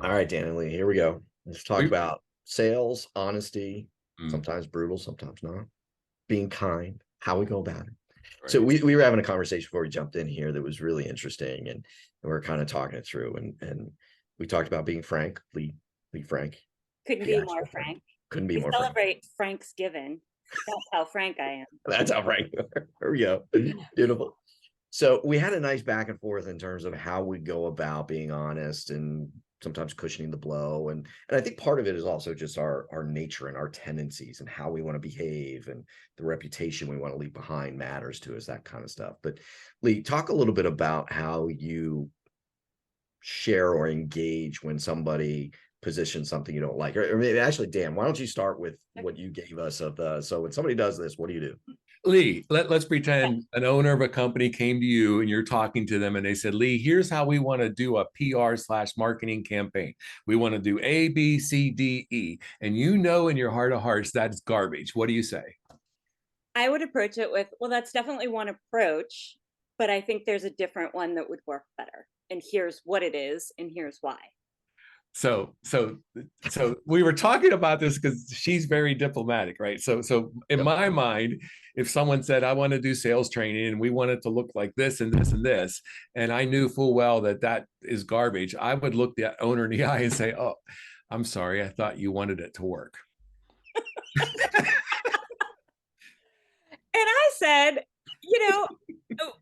All right, Dan and Lee, here we go. Let's talk We, about sales, honesty, mm, sometimes brutal, sometimes not, being kind, how we go about it. So right. we were having a conversation before we jumped in here that was really interesting, and we were kind of talking it through, and we talked about being frank, Lee Frank, Couldn't the be more actual Frank. frank. Couldn't be We more frank. celebrate Franksgiving. That's how frank I am. That's how frank we are. Here we go. Beautiful. So we had a nice back and forth in terms of how we go about being honest and sometimes cushioning the blow. And I think part of it is also just our nature and our tendencies and how we want to behave, and the reputation we want to leave behind matters to us, that kind of stuff. But Lee, talk a little bit about how you share or engage when somebody positions something you don't like. Or maybe actually, Dan, why don't you start with what you gave us of the, so when somebody does this, what do you do? Lee, let's pretend an owner of a company came to you and you're talking to them and they said, Lee, here's how we want to do a PR/marketing campaign. We want to do A, B, C, D, E. And you know in your heart of hearts that's garbage. What do you say? I would approach it with, well, that's definitely one approach, but I think there's a different one that would work better. And here's what it is, and here's why. So we were talking about this because she's very diplomatic, right? So in Yep. my mind, if someone said I want to do sales training and we want it to look like this and this and this, and I knew full well that that is garbage, I would look the owner in the eye and say, "Oh, I'm sorry, I thought you wanted it to work." And I said,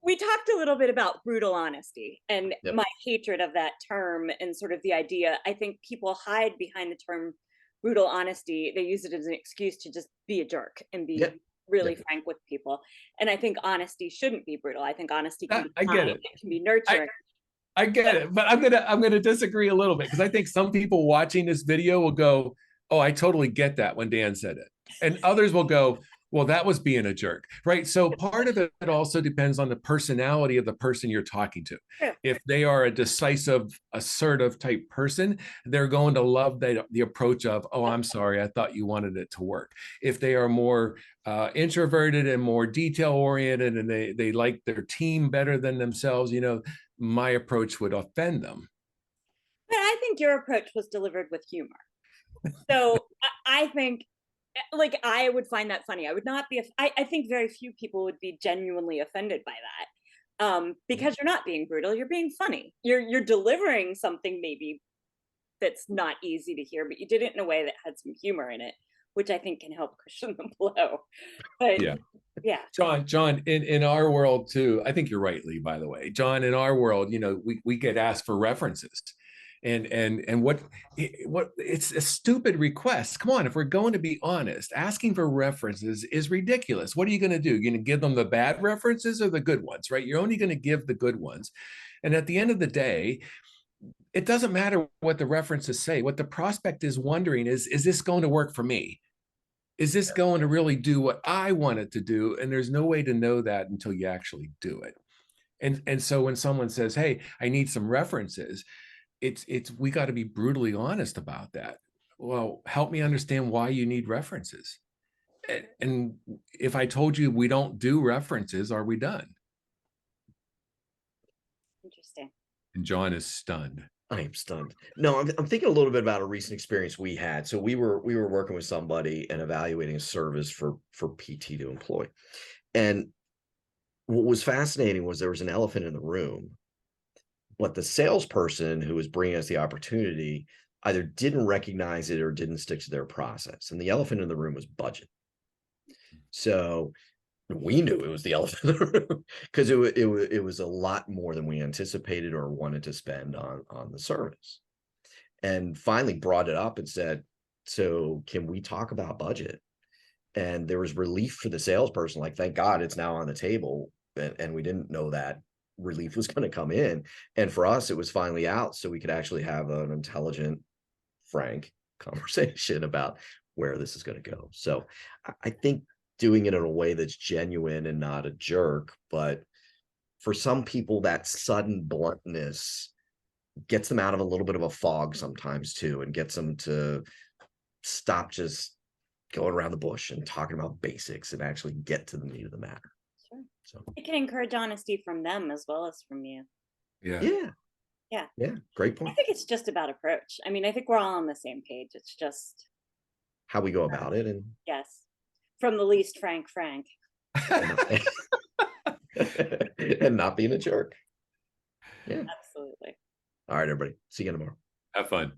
we talked a little bit about brutal honesty and Yep. my hatred of that term and sort of the idea. I think people hide behind the term brutal honesty. They use it as an excuse to just be a jerk and be Yep. really Yep. frank with people. And I think honesty shouldn't be brutal. I think honesty can be I get kind, it. it can be I, nurturing. I get it, but I'm gonna disagree a little bit because I think some people watching this video will go, "Oh, I totally get that when Dan said it," and others will go, "Well, that was being a jerk," right? So part of it also depends on the personality of the person you're talking to. True. If they are a decisive, assertive type person, they're going to love the approach of, "Oh, I'm sorry, I thought you wanted it to work." If they are more introverted and more detail oriented, and they like their team better than themselves, my approach would offend them. But I think your approach was delivered with humor. So I think, like, I would find that funny. I would not be, I think very few people would be genuinely offended by that. Because you're not being brutal, you're being funny. You're delivering something maybe that's not easy to hear, but you did it in a way that had some humor in it, which I think can help cushion the blow. But Yeah. yeah. John, in our world too, I think you're right, Lee, by the way. John, in our world, we get asked for references. And what it's a stupid request. Come on, if we're going to be honest, asking for references is ridiculous. What are you going to do? You're going to give them the bad references or the good ones, right? You're only going to give the good ones. And at the end of the day, it doesn't matter what the references say. What the prospect is wondering is this going to work for me? Is this going to really do what I want it to do? And there's no way to know that until you actually do it. And so when someone says, "Hey, I need some references," it's we got to be brutally honest about that. Well, help me understand why you need references. And if I told you we don't do references, are we done? Interesting. And John is stunned. I am stunned. No, I'm thinking a little bit about a recent experience we had. So we were working with somebody and evaluating a service for PT to employ. And what was fascinating was there was an elephant in the room, but the salesperson who was bringing us the opportunity either didn't recognize it or didn't stick to their process. And the elephant in the room was budget. So we knew it was the elephant in the room because it was a lot more than we anticipated or wanted to spend on the service. And finally brought it up and said, so can we talk about budget? And there was relief for the salesperson, like, thank God it's now on the table. And we didn't know that relief was going to come in. And for us, it was finally out so we could actually have an intelligent, frank conversation about where this is going to go. So I think doing it in a way that's genuine and not a jerk, but for some people, that sudden bluntness gets them out of a little bit of a fog sometimes too, and gets them to stop just going around the bush and talking about basics and actually get to the meat of the matter. Sure. So It can encourage honesty from them as well as from you. Yeah. yeah, Yeah, great I point. think it's just about approach. I mean, I think we're all on the same page. It's just, How we go about it, and yes, from the least Frank. and not being a jerk. Yeah. Absolutely. All right, everybody. See you again tomorrow. Have fun.